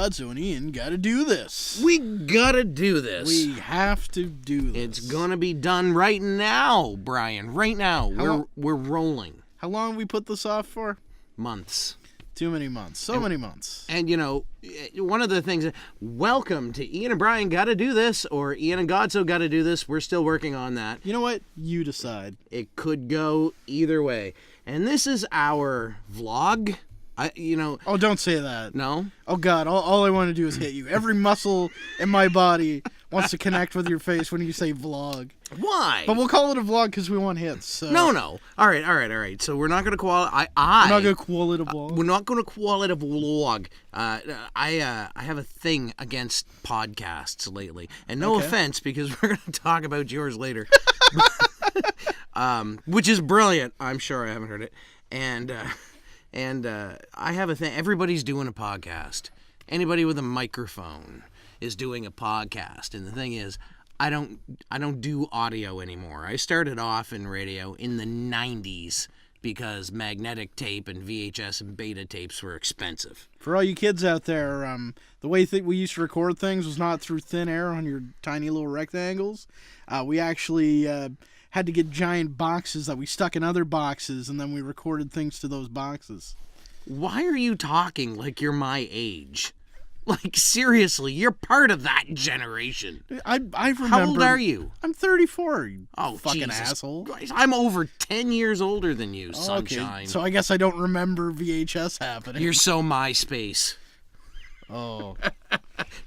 Godsoe and Ian gotta do this. We gotta do this. We have to do this. It's gonna be done right now, Brian. Right now. We're rolling. How long have we put this off for? Months. Too many months. Many months. And, one of the things, welcome to Ian and Brian Gotta Do This, or Ian and Godsoe Gotta Do This. We're still working on that. You know what? You decide. It could go either way. And this is our vlog. Oh, don't say that. No? Oh, God. All I want to do is hit you. Every muscle in my body wants to connect with your face when you say vlog. Why? But we'll call it a vlog because we want hits. So. No. All right. So we're not going to call it... We're not going to call it a vlog. We're not going to call it a vlog. I have a thing against podcasts lately. And no offense, because we're going to talk about yours later. Which is brilliant. I'm sure I haven't heard it. And I have a thing. Everybody's doing a podcast. Anybody with a microphone is doing a podcast. And the thing is, I don't do audio anymore. I started off in radio in the 90s because magnetic tape and VHS and beta tapes were expensive. For all you kids out there, the way we used to record things was not through thin air on your tiny little rectangles. We actually had to get giant boxes that we stuck in other boxes, and then we recorded things to those boxes. Why are you talking like you're my age? Like, seriously, you're part of that generation. I remember. How old are you? I'm 34, you fucking Jesus asshole. Christ, I'm over 10 years older than you, sunshine. Okay. So I guess I don't remember VHS happening. You're so MySpace. Oh.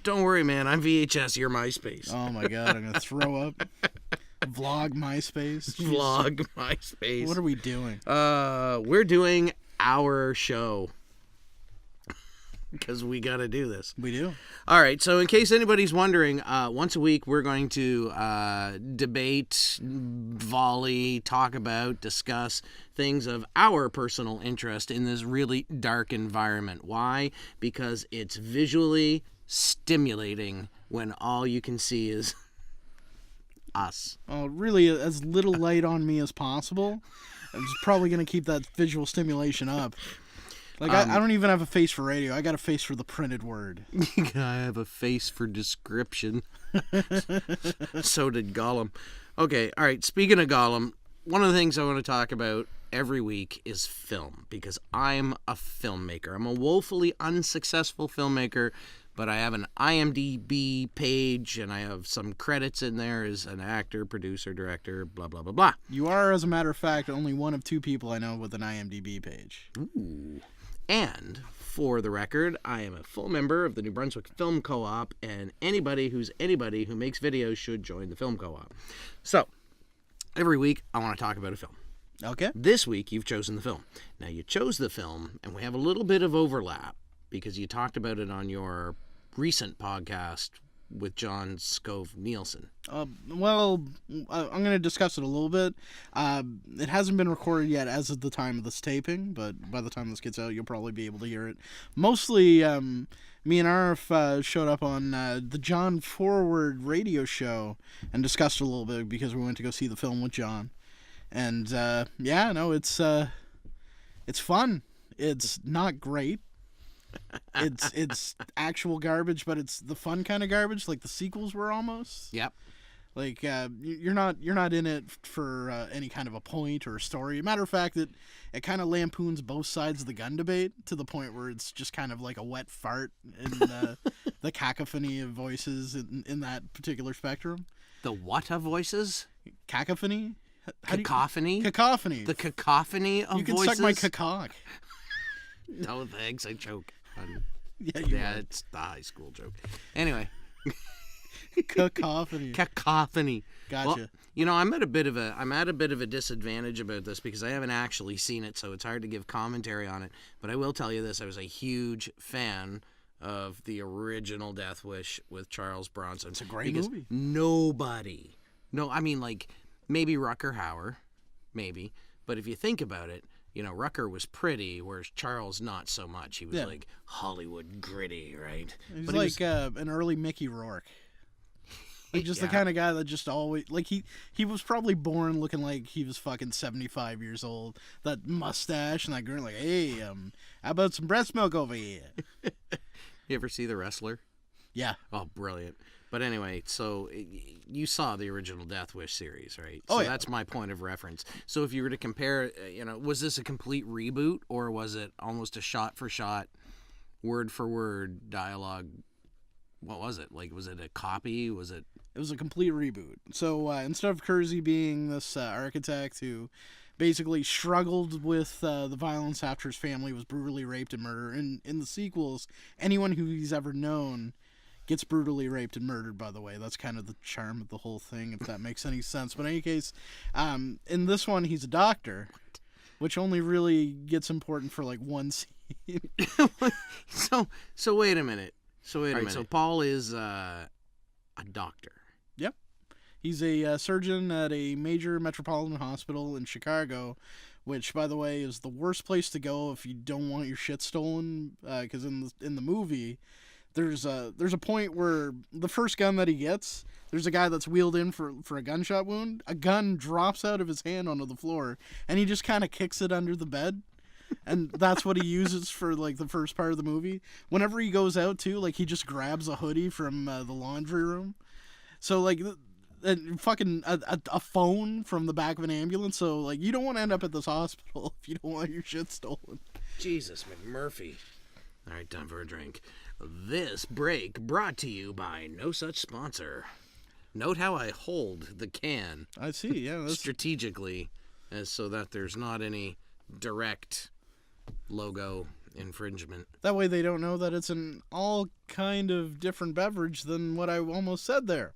Don't worry, man. I'm VHS. You're MySpace. Oh, my God. I'm going to throw up. Vlog MySpace. Jeez. Vlog MySpace. What are we doing? We're doing our show. Because we got to do this. We do. All right. So in case anybody's wondering, once a week we're going to debate, volley, talk about, discuss things of our personal interest in this really dark environment. Why? Because it's visually stimulating when all you can see is us. Oh, really, as little light on me as possible. I'm just probably going to keep that visual stimulation up. Like, I don't even have a face for radio. I got a face for the printed word. I have a face for description. So did Gollum. Okay, all right. Speaking of Gollum, one of the things I want to talk about every week is film, because I'm a filmmaker. I'm a woefully unsuccessful filmmaker, but I have an IMDb page, and I have some credits in there as an actor, producer, director, blah, blah, blah, blah. You are, as a matter of fact, only one of two people I know with an IMDb page. Ooh. And, for the record, I am a full member of the New Brunswick Film Co-op, and anybody who makes videos should join the Film Co-op. So, every week, I want to talk about a film. Okay. This week, you've chosen the film. Now, you chose the film, and we have a little bit of overlap, because you talked about it on your recent podcast with John Scove Nielsen. Well, I'm going to discuss it a little bit. It hasn't been recorded yet as of the time of this taping, but by the time this gets out, you'll probably be able to hear it. Mostly, me and Arif showed up on the John Forward radio show and discussed it a little bit because we went to go see the film with John. And, it's fun. It's not great. It's actual garbage, but it's the fun kind of garbage, like the sequels were almost. Yep. Like you're not in it for any kind of a point or a story. Matter of fact, it kind of lampoons both sides of the gun debate to the point where it's just kind of like a wet fart in the cacophony of voices in that particular spectrum. The what of voices? Cacophony. Cacophony. Cacophony. The cacophony of voices. You can suck my cacock. No thanks, I choke. Yeah, it's the high school joke. Anyway. Cacophony. Cacophony. Gotcha. Well, I'm at a bit of a disadvantage about this because I haven't actually seen it, so it's hard to give commentary on it. But I will tell you this: I was a huge fan of the original Death Wish with Charles Bronson. It's a great movie. Maybe Rutger Hauer, maybe, but if you think about it, Rucker was pretty, whereas Charles not so much. He was like Hollywood gritty, right? He was an early Mickey Rourke. Like just the kind of guy that just always he was probably born looking like he was fucking 75 years old. That mustache and that grin, like, hey, how about some breast milk over here? You ever see The Wrestler? Yeah. Oh, brilliant. But anyway, so you saw the original Death Wish series, right? Oh, so yeah. that's my point of reference. So if you were to compare, was this a complete reboot, or was it almost a shot-for-shot, word-for-word dialogue? What was it? Like, was it a copy? Was it... It was a complete reboot. So instead of Kersey being this architect who basically struggled with the violence after his family was brutally raped and murdered, in the sequels, anyone who he's ever known gets brutally raped and murdered, by the way. That's kind of the charm of the whole thing, if that makes any sense. But in any case, in this one, he's a doctor, which only really gets important for like one scene. So wait a minute. So Paul is a doctor. Yep. He's a surgeon at a major metropolitan hospital in Chicago, which, by the way, is the worst place to go if you don't want your shit stolen. Because in the movie, there's a point where the first gun that he gets, there's a guy that's wheeled in for a gunshot wound. A gun drops out of his hand onto the floor, and he just kind of kicks it under the bed. And that's what he uses for, like, the first part of the movie. Whenever he goes out, too, like, he just grabs a hoodie from the laundry room. So, like, a phone from the back of an ambulance. So, like, you don't want to end up at this hospital if you don't want your shit stolen. Jesus McMurphy. All right, time for a drink. This break brought to you by no such sponsor. Note how I hold the can. I see, yeah. Strategically, as so that there's not any direct logo infringement. That way they don't know that it's an all kind of different beverage than what I almost said there.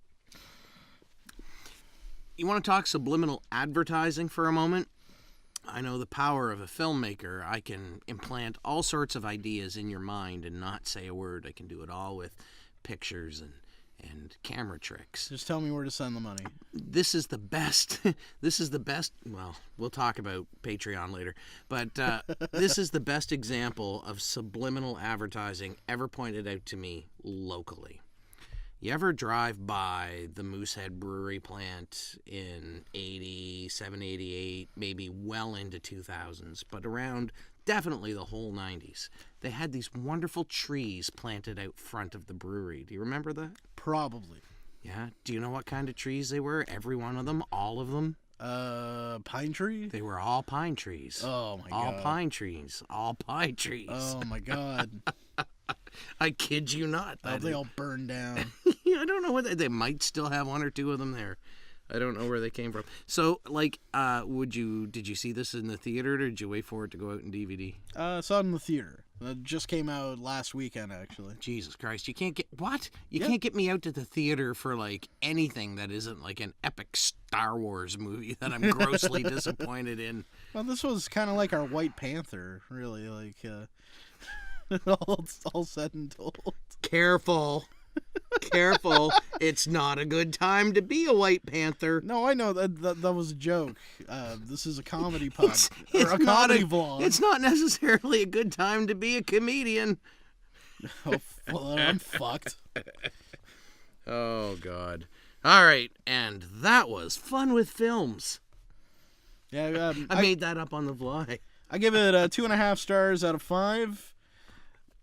You want to talk subliminal advertising for a moment? I know the power of a filmmaker. I can implant all sorts of ideas in your mind and not say a word. I can do it all with pictures and camera tricks. Just tell me where to send the money. This is the best. Well, we'll talk about Patreon later. But this is the best example of subliminal advertising ever pointed out to me locally. You ever drive by the Moosehead Brewery plant in 87, 88, maybe well into 2000s, but around definitely the whole 90s? They had these wonderful trees planted out front of the brewery. Do you remember that? Probably. Yeah? Do you know what kind of trees they were? Every one of them? All of them? Pine tree? They were all pine trees. Oh, my God. All pine trees. All pine trees. Oh, my God. I kid you not. Oh, they all burned down. I don't know what they might still have one or two of them there. I don't know where they came from. So, like, did you see this in the theater, or did you wait for it to go out in DVD? Saw it in the theater. It just came out last weekend, actually. Jesus Christ, you can't get what? You can't get me out to the theater for like anything that isn't like an epic Star Wars movie that I'm grossly disappointed in. Well, this was kind of like our White Panther, really. Like, all said and told. Careful. It's not a good time to be a White Panther. No, I know that was a joke. This is a comedy pod or a comedy vlog. It's not necessarily a good time to be a comedian. Oh, well, I'm fucked. Oh God! All right, and that was Fun with Films. Yeah, I made that up on the fly. I give it 2.5 stars out of 5.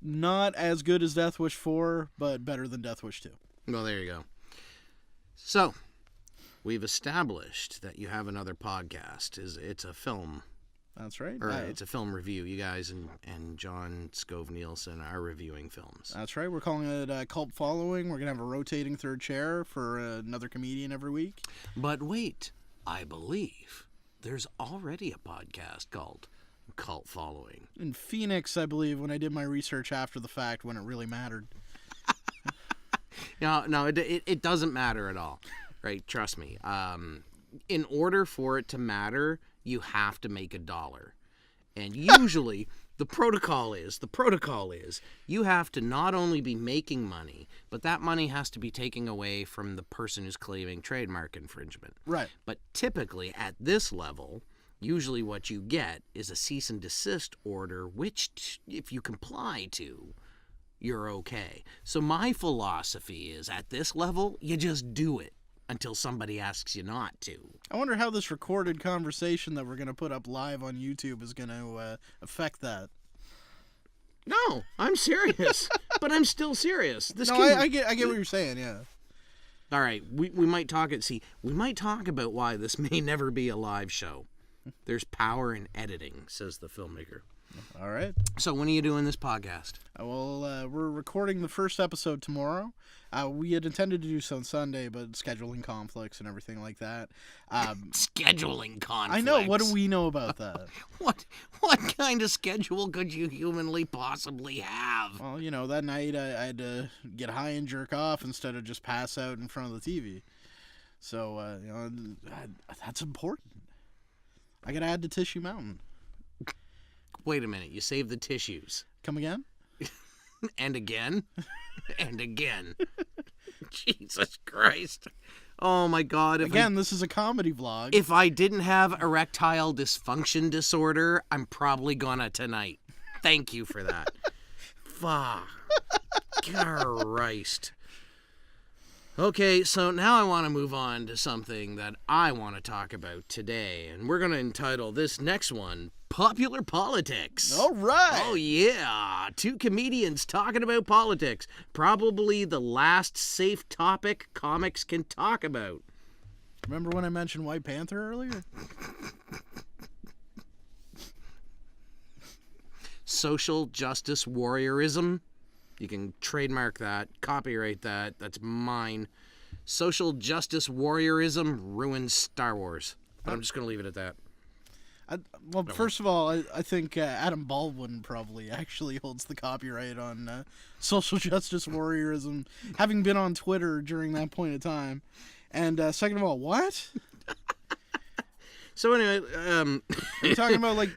Not as good as Death Wish 4, but better than Death Wish 2. Well, there you go. So, we've established that you have another podcast. It's a film. That's right. Or it's a film review. You guys and John Scove Nielsen are reviewing films. That's right. We're calling it Cult Following. We're going to have a rotating third chair for another comedian every week. But wait, I believe there's already a podcast called Cult Following. In Phoenix, I believe, when I did my research after the fact, when it really mattered. No, it doesn't matter at all, right? Trust me. In order for it to matter, you have to make $1. And usually, the protocol is you have to not only be making money, but that money has to be taken away from the person who's claiming trademark infringement. Right. But typically, at this level, usually what you get is a cease and desist order, which, if you comply to, you're okay. So my philosophy is, at this level, you just do it until somebody asks you not to. I wonder how this recorded conversation that we're going to put up live on YouTube is going to affect that. No, I'm serious. But I'm still serious. I get what you're saying, yeah. All right, we might talk it. See, we might talk about why this may never be a live show. There's power in editing, says the filmmaker. All right. So when are you doing this podcast? Well, we're recording the first episode tomorrow. We had intended to do so on Sunday, but scheduling conflicts and everything like that. Scheduling conflicts. I know. What do we know about that? What kind of schedule could you humanly possibly have? Well, that night I had to get high and jerk off instead of just pass out in front of the TV. So, that's important. I got to add to Tissue Mountain. Wait a minute. You saved the tissues. Come again? And again? And again. Jesus Christ. Oh my God. This is a comedy vlog. If I didn't have erectile dysfunction disorder, I'm probably gonna tonight. Thank you for that. Fuck. Christ. Okay, so now I want to move on to something that I want to talk about today. And we're going to entitle this next one, Popular Politics. All right. Oh, yeah. Two comedians talking about politics. Probably the last safe topic comics can talk about. Remember when I mentioned White Panther earlier? Social justice warriorism. You can trademark that, copyright that. That's mine. Social justice warriorism ruins Star Wars. But I'm just going to leave it at that. First of all, I think Adam Baldwin probably actually holds the copyright on social justice warriorism, having been on Twitter during that point in time. And second of all, what? So anyway, are you talking about like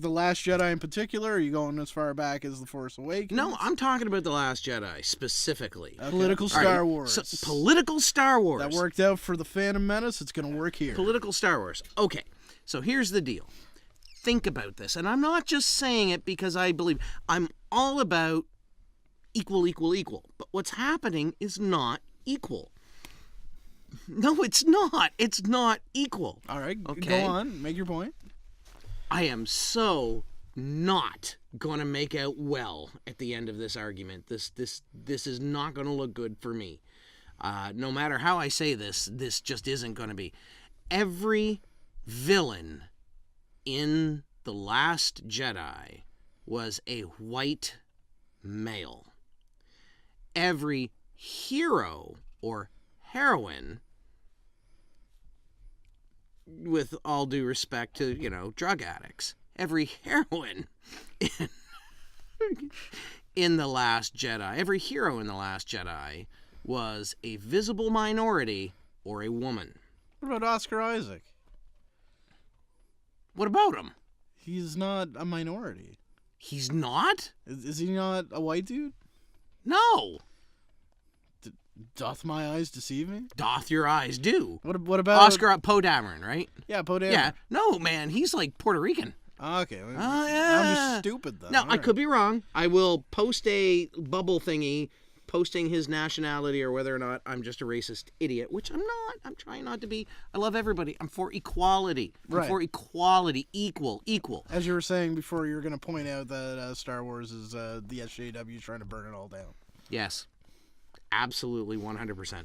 The Last Jedi in particular? Or are you going as far back as The Force Awakens? No, I'm talking about The Last Jedi specifically. Okay. Political Star Wars. So, political Star Wars. That worked out for The Phantom Menace. It's going to work here. Political Star Wars. Okay, so here's the deal. Think about this, and I'm not just saying it because I believe. I'm all about equal. But what's happening is not equal. No, it's not. It's not equul. All right, okay? Go on. Make your point. I am so not going to make out well at the end of this argument. This is not going to look good for me. No matter how I say this just isn't going to be. Every villain in The Last Jedi was a white male. Every hero or heroine, with all due respect to, drug addicts, every heroine in The Last Jedi, every hero in The Last Jedi was a visible minority or a woman. What about Oscar Isaac? What about him? He's not a minority. He's not? Is he not a white dude? No. Doth my eyes deceive me? Doth your eyes do. What about Oscar Poe Dameron, right? Yeah, Poe Dameron. Yeah. No, man, he's like Puerto Rican. Okay. Yeah. I'm just stupid then. No, All I right. could be wrong. I will post a bubble thingy posting his nationality or whether or not I'm just a racist idiot, which I'm not. I'm trying not to be. I love everybody. I'm for equality. I'm for equality. Equal. As you were saying before, you were going to point out that Star Wars is the SJW trying to burn it all down. Yes. Absolutely 100%.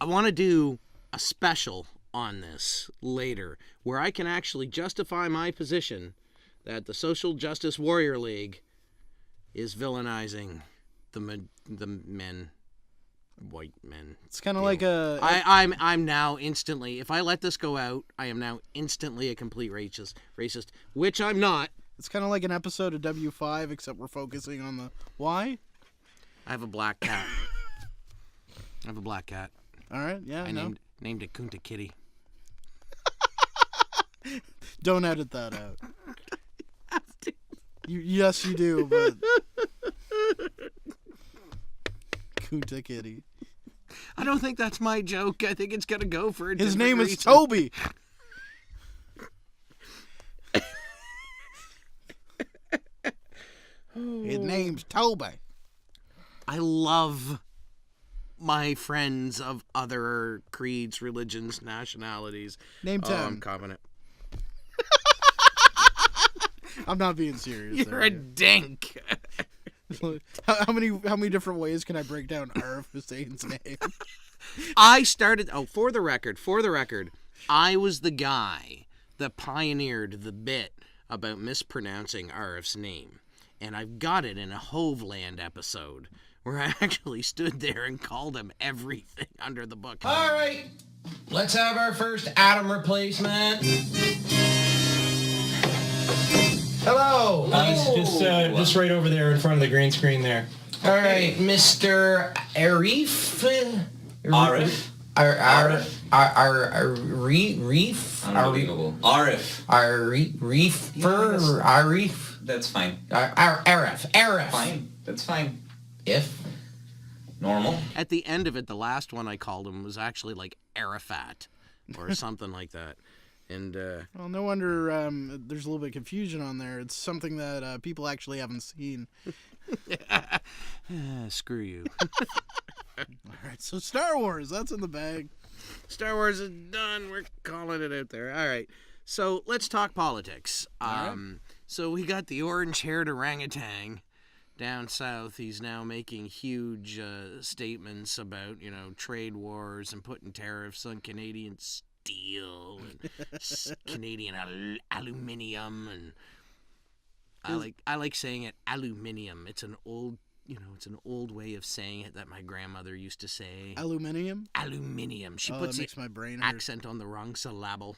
I want to do a special on this later where I can actually justify my position that the Social Justice Warrior League is villainizing the men, white men. It's kind of like I'm now instantly, if I let this go out, I am now instantly a complete racist, which I'm not. It's kind of like an episode of W5, except we're focusing on the why. I have a black cat. All right, yeah, I named it Kunta Kitty. Don't edit that out. Yes, you do, but Kunta Kitty. I don't think that's my joke. I think it's gonna go for a His different name is reason. Toby. His name's Toby. I love my friends of other creeds, religions, nationalities. Name 10. I'm confident. I'm not being serious. You're a dink. How many different ways can I break down Arif Hussein's name? I started. Oh, for the record, I was the guy that pioneered the bit about mispronouncing Arif's name, and I've got it in a Hoveland episode where I actually stood there and called him everything under the book. All right, let's have our first atom replacement. Hello. Just right over there in front of the green screen there. All right, Mr. Arif. Arif. Reef. Unbelievable. Arif. Arif. That's fine. Arif. Fine. That's fine. If. Normal. At the end of it, the last one I called him was actually like Arafat or something like that. And Well, no wonder there's a little bit of confusion on there. It's something that people actually haven't seen. screw you. All right, so Star Wars, that's in the bag. Star Wars is done. We're calling it out there. All right. So let's talk politics. So we got the orange-haired orangutan down south. He's now making huge statements about, trade wars and putting tariffs on Canadian steel and Canadian aluminium, and I like saying it aluminium. It's an old way of saying it that my grandmother used to say. Aluminium. She Oh, puts that the makes my brain hurt. accent on the wrong syllable.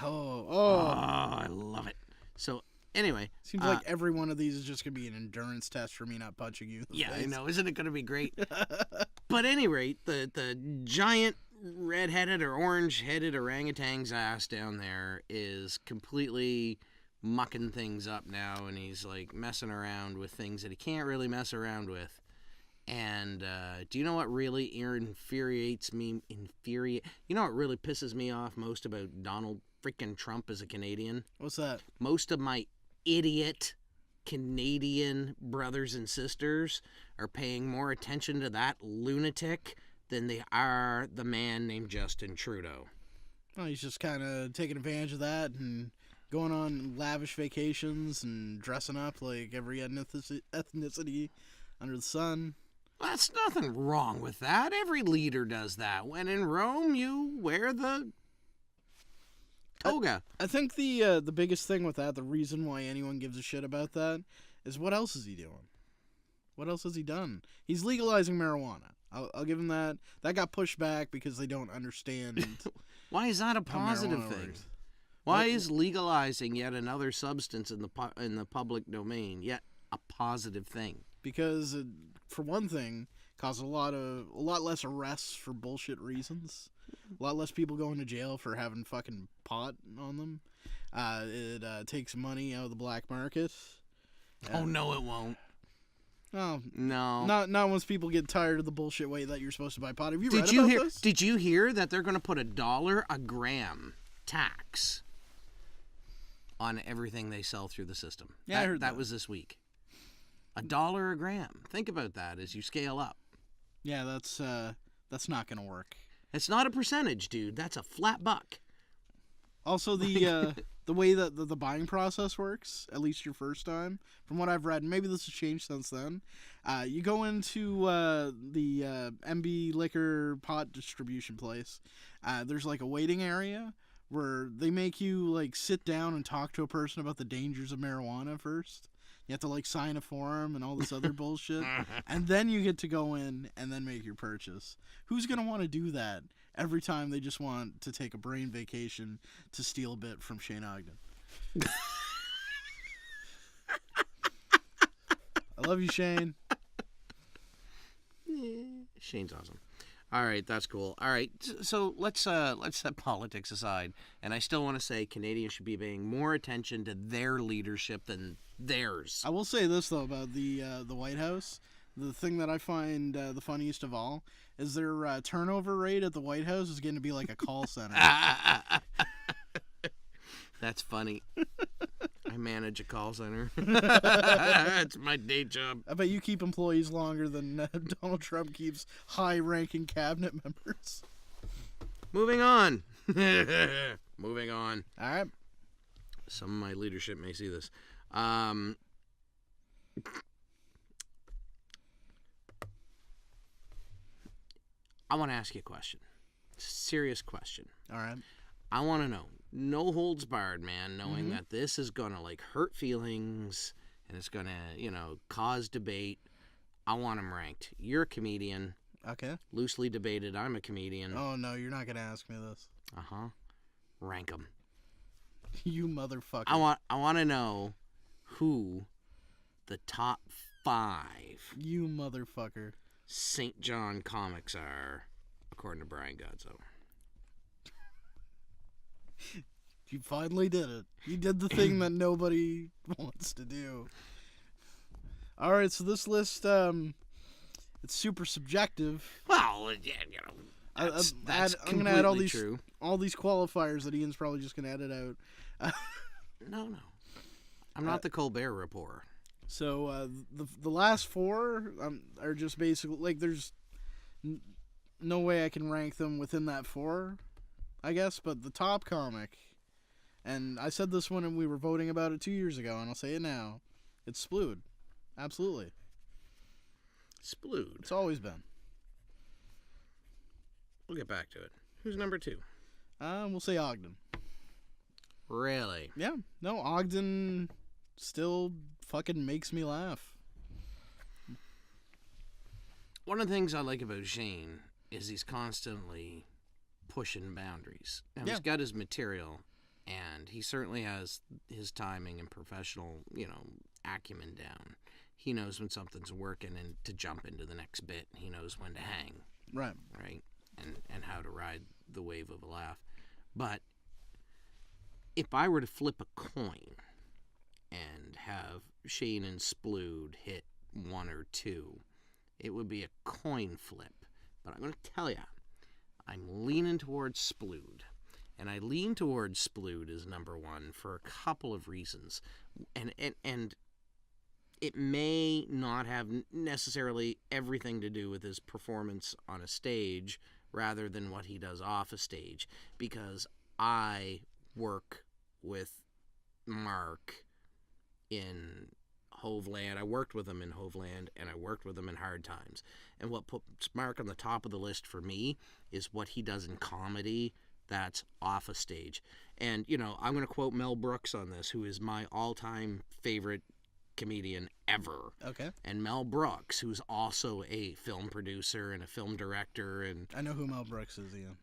Oh, I love it. So anyway, seems like every one of these is just gonna be an endurance test for me not punching you in the yeah, face. I know. Isn't it going to be great? But at any rate, the giant red-headed or orange-headed orangutan's ass down there is completely mucking things up now, and he's like messing around with things that he can't really mess around with. And do you know what really infuriates me? You know what really pisses me off most about Donald freaking Trump as a Canadian? What's that? Most of my idiot Canadian brothers and sisters are paying more attention to that lunatic than they are the man named Justin Trudeau. Oh, he's just kind of taking advantage of that and going on lavish vacations and dressing up like every ethnicity under the sun. That's nothing wrong with that. Every leader does that. When in Rome, you wear the toga. I think the biggest thing with that, the reason why anyone gives a shit about that, is what else is he doing? What else has he done? He's legalizing marijuana. I'll give him that. That got pushed back because they don't understand. Why is that a positive thing? Works. Why is legalizing yet another substance in the public domain yet a positive thing? Because it, for one thing, caused a lot less arrests for bullshit reasons. A lot less people going to jail for having fucking pot on them. It takes money out of the black market. Oh no, it won't. Oh no! Not once people get tired of the bullshit way that you're supposed to buy pot. Have you read about this? Did you hear that they're going to put $1 a gram tax on everything they sell through the system? Yeah, I heard that. That was this week. $1 a gram. Think about that as you scale up. Yeah, that's not going to work. It's not a percentage, dude. That's a flat buck. Also, the way that the buying process works, at least your first time, from what I've read, and maybe this has changed since then, you go into the MB Liquor pot distribution place. There's like a waiting area where they make you like sit down and talk to a person about the dangers of marijuana first. You have to like sign a form and all this other bullshit, and then you get to go in and then make your purchase. Who's gonna want to do that every time they just want to take a brain vacation to steal a bit from Shane Ogden? I love you, Shane. Shane's awesome. All right, that's cool. All right, so let's set politics aside, and I still want to say Canadians should be paying more attention to their leadership than theirs. I will say this though about the White House. The thing that I find the funniest of all is their turnover rate at the White House is going to be like a call center. That's funny. I manage a call center. That's my day job. I bet you keep employees longer than Donald Trump keeps high-ranking cabinet members. Moving on. Moving on. All right. Some of my leadership may see this. I want to ask you a question. Serious question. All right. I want to know, no holds barred, man, knowing that this is going to like hurt feelings and it's going to, cause debate. I want them ranked. You're a comedian. Okay. Loosely debated. I'm a comedian. Oh, no, you're not going to ask me this. Uh-huh. Rank them. You motherfucker. I want to know who the top 5 You motherfucker. St. John comics are, according to Brian Godsoe. You finally did it. You did the thing that nobody wants to do. All right, so this list, it's super subjective. Well, yeah, that's I'm gonna add all true. all these qualifiers that Ian's probably just gonna edit out. No. I'm not the Colbert Report. So the last 4 are just basically like there's no way I can rank them within that 4, I guess. But the top comic, and I said this when we were voting about it 2 years ago, and I'll say it now, it's Splood. Absolutely. Splood. It's always been. We'll get back to it. Who's number 2? We'll say Ogden. Really? Yeah. No, Ogden still fucking makes me laugh. One of the things I like about Shane is he's constantly pushing boundaries. Now, he's got his material, and he certainly has his timing and professional, acumen down. He knows when something's working and to jump into the next bit. He knows when to hang. Right. Right? And how to ride the wave of a laugh. But if I were to flip a coin and have Shane and Splood hit 1 or 2, it would be a coin flip. But I'm going to tell you, I'm leaning towards Splood. And I lean towards Splood as number 1 for a couple of reasons. And it may not have necessarily everything to do with his performance on a stage rather than what he does off a stage. Because I work with Mark in Hoveland. I worked with him in Hoveland, and I worked with him in Hard Times. And what puts Mark on the top of the list for me is what he does in comedy that's off a stage. And, I'm going to quote Mel Brooks on this, who is my all-time favorite comedian ever. Okay. And Mel Brooks, who's also a film producer and a film director. And I know who Mel Brooks is, Ian.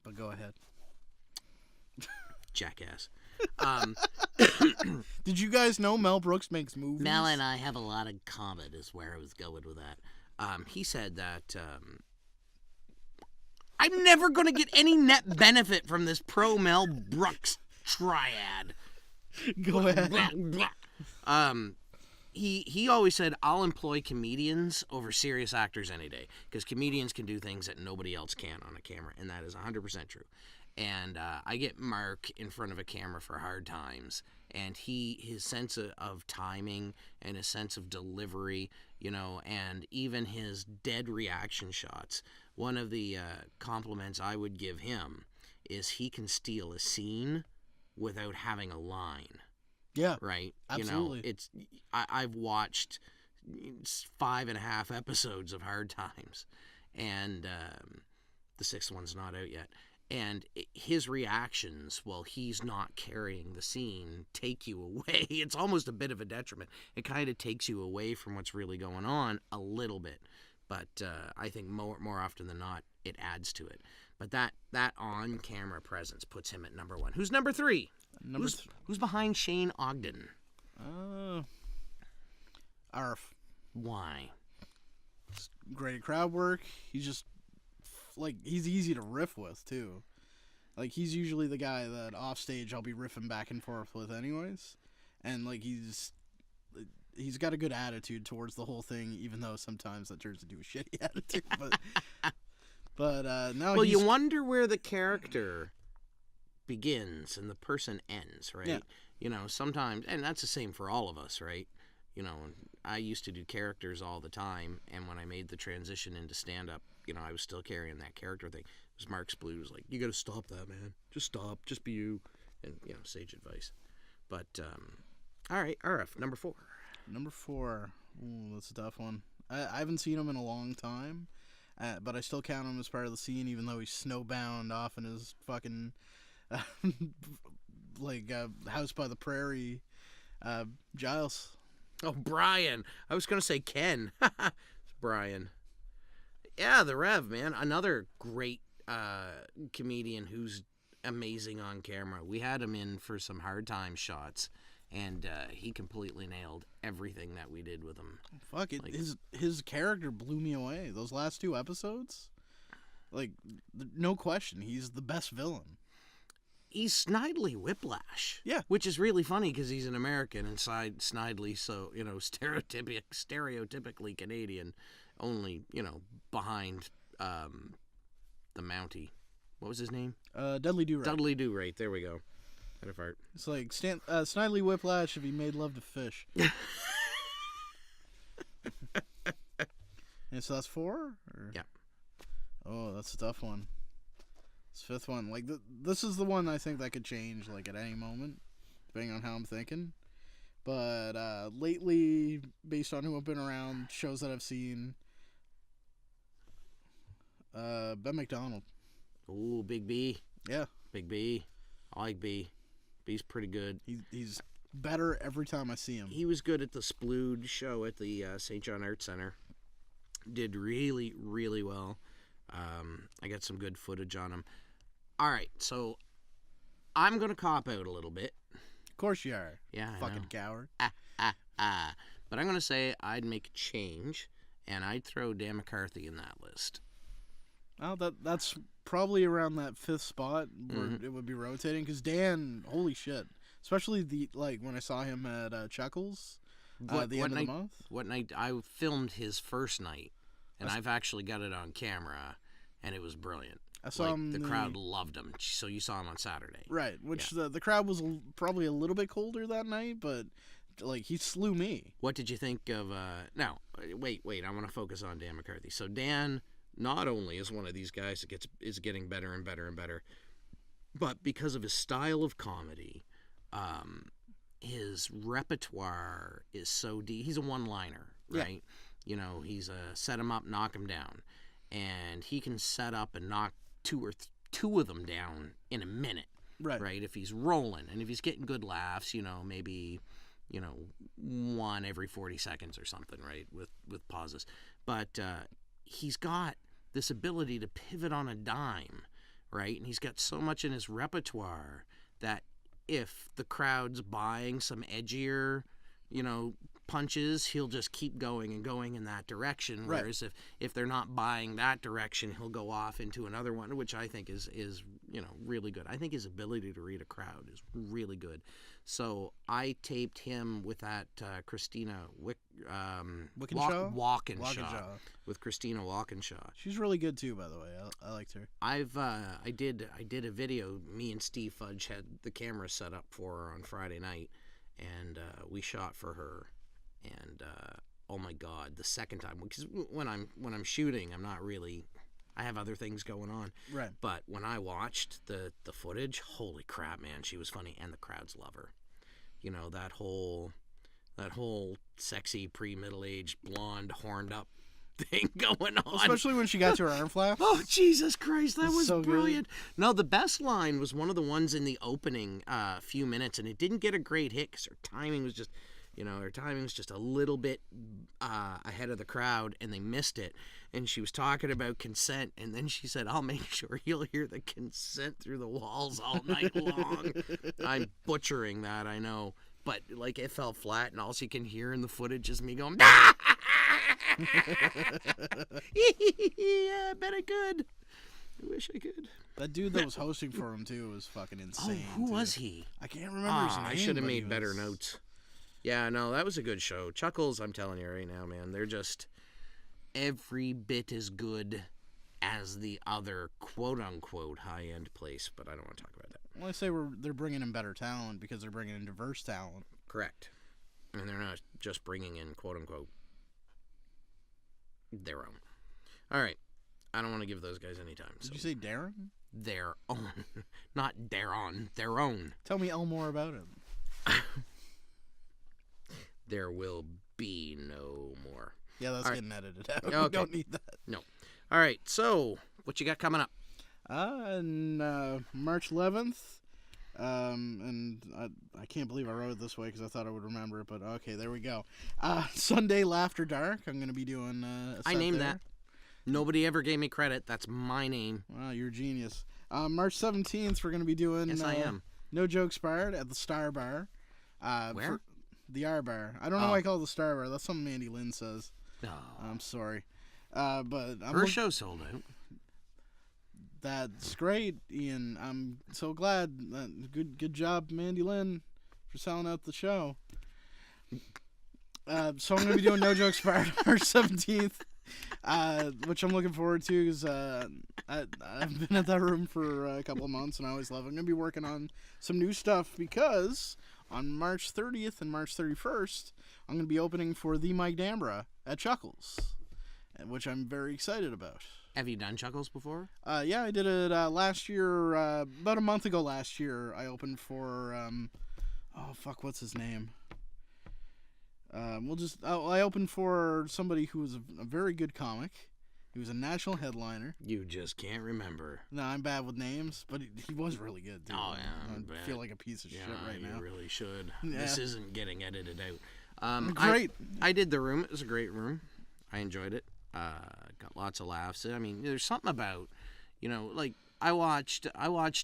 But go ahead. Jackass. Did you guys know Mel Brooks makes movies? Mel and I have a lot in common, is where I was going with that. He said that I'm never going to get any net benefit from this pro Mel Brooks triad. Go ahead. He always said, I'll employ comedians over serious actors any day, because comedians can do things that nobody else can on a camera, and that is 100% true. And I get Mark in front of a camera for Hard Times, and his sense of timing and his sense of delivery, and even his dead reaction shots. One of the compliments I would give him is he can steal a scene without having a line. Yeah. Right? Absolutely. I've watched 5.5 episodes of Hard Times, and the 6th one's not out yet. And his reactions while he's not carrying the scene take you away. It's almost a bit of a detriment. It kind of takes you away from what's really going on a little bit. But I think more often than not, it adds to it. But that on-camera presence puts him at number 1. Who's number 3? Who's behind Shane Ogden? Arf. Why? Great at crowd work. He's just he's easy to riff with too. Like, he's usually the guy that off stage I'll be riffing back and forth with anyways. And he's got a good attitude towards the whole thing, even though sometimes that turns into a shitty attitude. But now you wonder where the character begins and the person ends, right? Yeah. Sometimes, and that's the same for all of us, right? I used to do characters all the time, and when I made the transition into stand-up, I was still carrying that character thing. It was Mark Splood was like, you got to stop that, man. Just stop. Just be you. And, sage advice. But All right, RF, number 4. Number 4. Ooh, that's a tough one. I haven't seen him in a long time, but I still count him as part of the scene, even though he's snowbound off in his fucking house by the prairie. Giles. Oh, Brian. I was going to say Ken. It's Brian. Yeah, the Rev, man. Another great comedian who's amazing on camera. We had him in for some hard time shots, and he completely nailed everything that we did with him. Fuck it. His character blew me away. Those last 2 episodes, no question, he's the best villain. He's Snidely Whiplash. Yeah. Which is really funny because he's an American and Snidely, so, stereotypically Canadian, only, behind the Mountie. What was his name? Dudley Do-Right. Dudley Do-Right. There we go. Had a fart. It's like Snidely Whiplash if he made love to fish. And so that's 4? Or? Yeah. Oh, that's a tough one. This 5th one, this is the one I think that could change, at any moment, depending on how I'm thinking. But lately, based on who I've been around, shows that I've seen, Ben McDonald. Ooh, Big B. Yeah. Big B. I like B. B's pretty good. He's better every time I see him. He was good at the Splood show at the St. John Arts Center. Did really, really well. I got some good footage on him. All right, so I'm going to cop out a little bit. Of course you are. Yeah, I fucking know. coward. But I'm going to say I'd make a change, and I'd throw Dan McCarthy in that list. Well, that's probably around that 5th spot where it would be rotating. Because Dan, holy shit. Especially when I saw him at Chuckles at the end of the month. What night? I filmed his first night, and I've actually got it on camera, and it was brilliant. I saw him. The crowd loved him. So you saw him on Saturday. Right, which the crowd was probably a little bit colder that night, but he slew me. What did you think of? Now, wait. I want to focus on Dan McCarthy. So Dan not only is one of these guys that is getting better and better and better, but because of his style of comedy, his repertoire is so deep. He's a one-liner, right? Yeah. He's a set him up, knock him down, and he can set up and knock two of them down in a minute, right? If he's rolling and if he's getting good laughs, maybe one every 40 seconds or something, right? With pauses, but he's got this ability to pivot on a dime, right? And he's got so much in his repertoire that if the crowd's buying some edgier, punches, he'll just keep going and going in that direction. Right. Whereas if they're not buying that direction, he'll go off into another one, which I think is really good. I think his ability to read a crowd is really good. So I taped him with that Christina Walkinshaw with Christina Walkinshaw. She's really good too, by the way. I liked her. I did a video. Me and Steve Fudge had the camera set up for her on Friday night, and we shot for her. And oh my God, the second time, because when I'm shooting, I'm not really, I have other things going on. Right. But when I watched the footage, holy crap, man, she was funny, and the crowds love her. That whole sexy pre-middle-aged blonde horned up thing going on. Especially when she got to her arm flaps. Oh, Jesus Christ, that was so brilliant. No, the best line was one of the ones in the opening few minutes, and it didn't get a great hit because her timing was just a little bit ahead of the crowd, and they missed it. And she was talking about consent, and then she said, "I'll make sure you'll hear the consent through the walls all night long." I'm butchering that, I know. But, it fell flat, and all you can hear in the footage is me going, "Ah!" Yeah, I bet I could. I wish I could. That dude that was hosting for him, too, was fucking insane. Oh, who was he? I can't remember his name. I should have made better notes. Yeah, no, that was a good show. Chuckles, I'm telling you right now, man, they're just every bit as good as the other quote-unquote high-end place, but I don't want to talk about that. Well, I say they're bringing in better talent because they're bringing in diverse talent. Correct. And they're not just bringing in quote-unquote their own. All right. I don't want to give those guys any time. Did you say Darren? Their own. Not Darren. Their own. Tell me all more about him. There will be no more. Yeah, that's All right. getting edited out. Okay. We don't need that. No. All right. So, what you got coming up? And March 11th, and I can't believe I wrote it this way because I thought I would remember it, but okay, there we go. Sunday Laughter Dark. I'm going to be doing a set I named there. that. Nobody ever gave me credit. That's my name. Wow, you're a genius. March 17th, we're going to be doing Yes, I am. No Jokes Barred at the Star Bar. Where? The R Bar. I don't know why I call it the Star Bar. That's something Mandy Lynn says. No. I'm sorry. But Her show sold out. That's great, Ian. I'm so glad. Good job, Mandy Lynn, for selling out the show. So I'm going to be doing No Jokes Barred March 17th, which I'm looking forward to because I've been at that room for a couple of months and I always love it. I'm going to be working on some new stuff because on March 30th and March 31st, I'm going to be opening for the Mike Dambra at Chuckles, which I'm very excited about. Have you done Chuckles before? Yeah, I did it last year. About a month ago last year, I opened for, what's his name? I opened for somebody who was a very good comic. He was a national headliner. You just can't remember. No, I'm bad with names, but he was really good, dude. Oh, yeah, I I bet. feel like a piece of shit right now. You really should. Yeah. This isn't getting edited out. Great. I did the room. It was a great room. I enjoyed it. Got lots of laughs. I mean, there's something about, like I watched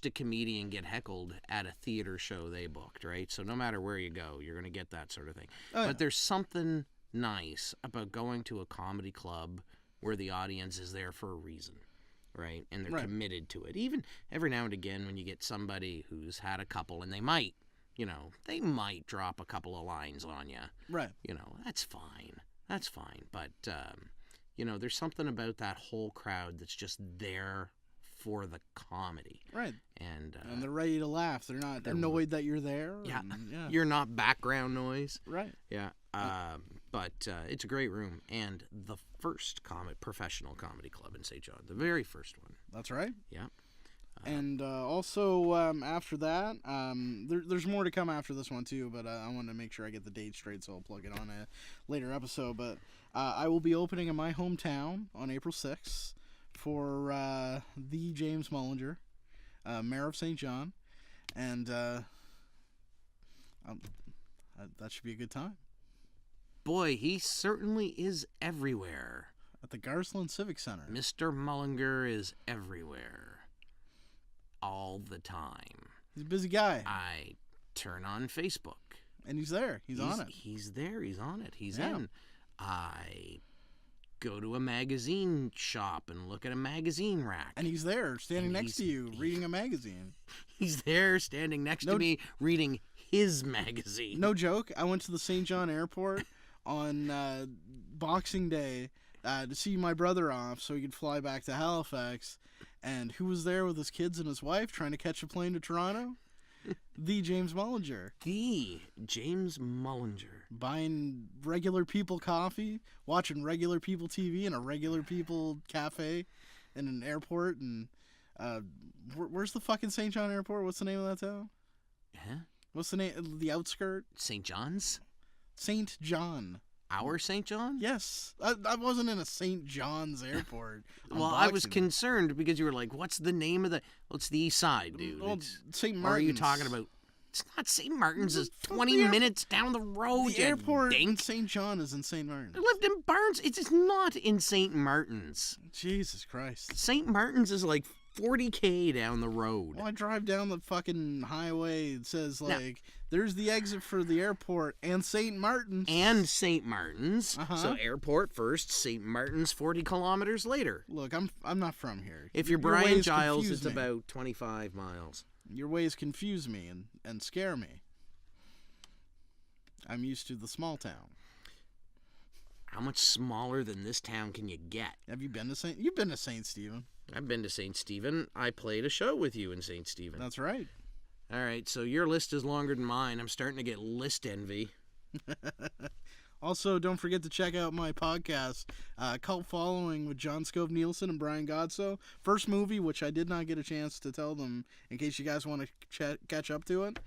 a comedian get heckled at a theater show they booked, right? So no matter where you go, you're gonna get that sort of thing. But there's something nice about going to a comedy club where the audience is there for a reason, right? And they're committed to it. Even every now and again when you get somebody who's had a couple and they might drop a couple of lines on you. Right. That's fine. That's fine. But there's something about that whole crowd that's just there for the comedy. Right. And they're ready to laugh. They're not annoyed that you're there. Yeah. Yeah. You're not background noise. Right. Yeah. But it's a great room. And the first professional comedy club in St. John. The very first one. That's right. Yeah. And also after that, there's more to come after this one too, but I want to make sure I get the date straight, so I'll plug it on a later episode. But I will be opening in my hometown on April 6th for the James Mullinger, Mayor of St. John, and that should be a good time. Boy, he certainly is everywhere. At the Garthland Civic Center. Mr. Mullinger is everywhere. All the time. He's a busy guy. I turn on Facebook. And he's there. He's on it. He's there. He's on it. He's Yeah. in. I go to a magazine shop and look at a magazine rack. And he's there, standing And next to you, reading a magazine. He's there, standing next to me, reading his magazine. No joke. I went to the St. John Airport on Boxing Day to see my brother off so he could fly back to Halifax. And who was there with his kids and his wife trying to catch a plane to Toronto? The James Mullinger. The James Mullinger. Buying regular people coffee, watching regular people TV in a regular people cafe in an airport. And where's the fucking St. John Airport? What's the name of that town? Huh? What's the name? The outskirt? St. John's? St. John. Our St. John? Yes. I wasn't in a St. John's airport. Well, I was concerned because you were like, what's the name of the... Well, it's the east side, dude. Well, St. Or Martin's. are you talking about... It's not St. Martin's. It's Well, 20 the minutes down the road, The you airport in dink. St. John is in St. Martin's. I lived in Barnes. It is not in St. Martin's. Jesus Christ. St. Martin's is like 40K down the road. Well, I drive down the fucking highway. It says, there's the exit for the airport and St. Martin's. And St. Martin's. Uh-huh. So airport first, St. Martin's 40 kilometers later. Look, I'm not from here. If you're Your Brian ways Giles, confuse it's me. about 25 miles. Your ways confuse me and scare me. I'm used to the small town. How much smaller than this town can you get? Have you been to St. You've been to St. Stephen. I've been to St. Stephen. I played a show with you in St. Stephen. That's right. All right, so your list is longer than mine. I'm starting to get list envy. Also, don't forget to check out my podcast, Cult Following with John Scove Nielsen and Brian Godsoe. First movie, which I did not get a chance to tell them, in case you guys want to catch up to it,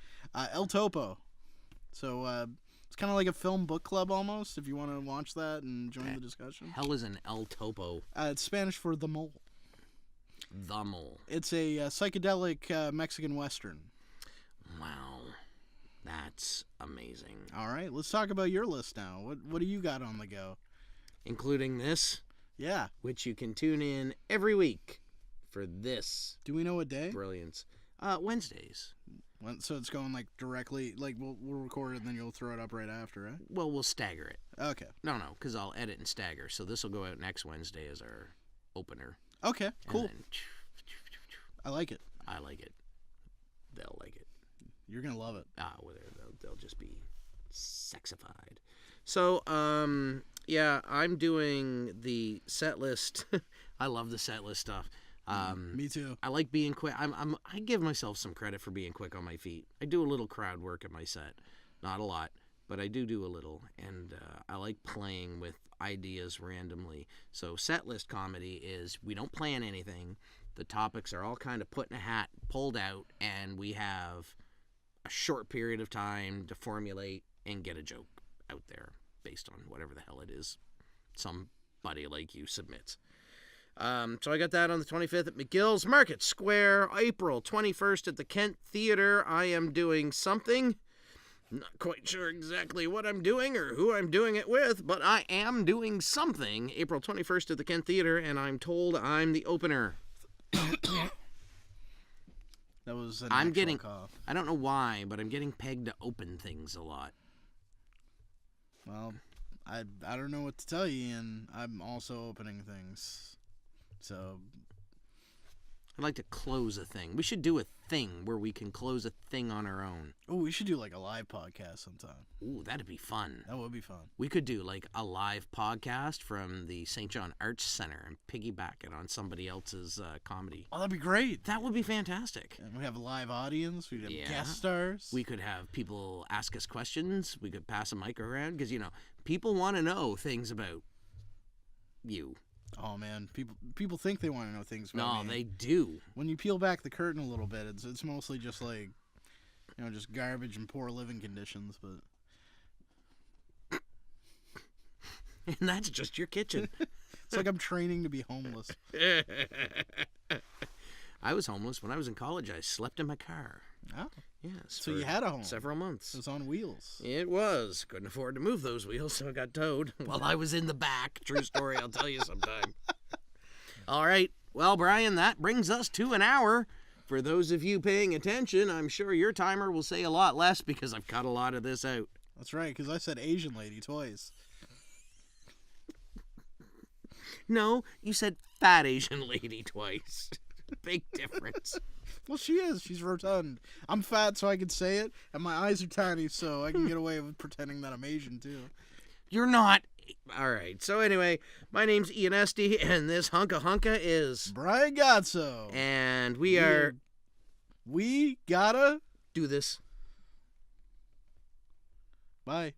El Topo. So It's kind of like a film book club almost, if you want to watch that and join the discussion. Hell is an El Topo. It's Spanish for The Mole. The Mole. It's a psychedelic Mexican Western. Wow. That's amazing. All right, let's talk about your list now. What do you got on the go? Including this, Yeah. which you can tune in every week for this Do we know what day? brilliance. Wednesdays. So it's going like directly, like we'll record it and then you'll throw it up right after, right? Well, we'll stagger it. Okay. No, because I'll edit and stagger. So this will go out next Wednesday as our opener. Okay, And cool. then, I like it. I like it. They'll like it. You're going to love it. Well, they'll just be sexified. So, yeah, I'm doing the set list. I love the set list stuff. Me too. I like being quick. I give myself some credit for being quick on my feet. I do a little crowd work at my set, not a lot, but I do a little, and I like playing with ideas randomly. So set list comedy is we don't plan anything. The topics are all kind of put in a hat, pulled out, and we have a short period of time to formulate and get a joke out there based on whatever the hell it is somebody like you submits. So I got that on the 25th at McGill's Market Square. April 21st at the Kent Theater. I am doing something. Not quite sure exactly what I'm doing or who I'm doing it with, but I am doing something. April 21st at the Kent Theater, and I'm told I'm the opener. That was an I'm actual getting, cough. I don't know why, but I'm getting pegged to open things a lot. Well, I don't know what to tell you, Ian. I'm also opening things. So, I'd like to close a thing. We should do a thing where we can close a thing on our own. oh, we should do like a live podcast sometime. Ooh, that'd be fun. That would be fun. We could do like a live podcast from the St. John Arts Center and piggyback it on somebody else's comedy. Oh, that'd be great. That would be fantastic. And we have a live audience. We'd have Yeah. guest stars. We could have people ask us questions. We could pass a mic around because, people want to know things about you. Oh man, people think they want to know things about No, me. they do. When you peel back the curtain a little bit, it's mostly just like, just garbage and poor living conditions. But And that's just your kitchen. it's like I'm training to be homeless. I was homeless when I was in college. I slept in my car. Oh, Yes. so for you had a home. several months. It was on wheels. It was. Couldn't afford to move those wheels, so I got towed while I was in the back. True story, I'll tell you sometime. All right. Well, Brian, that brings us to an hour. For those of you paying attention, I'm sure your timer will say a lot less because I've cut a lot of this out. That's right, because I said Asian lady twice. No, you said fat Asian lady twice. Big difference. Well, she is. She's rotund. I'm fat, so I can say it, and my eyes are tiny, so I can get away with pretending that I'm Asian, too. You're not. All right. So anyway, my name's Ian Esty, and this hunka is... Brian Godsoe. And we We gotta... do this. Bye.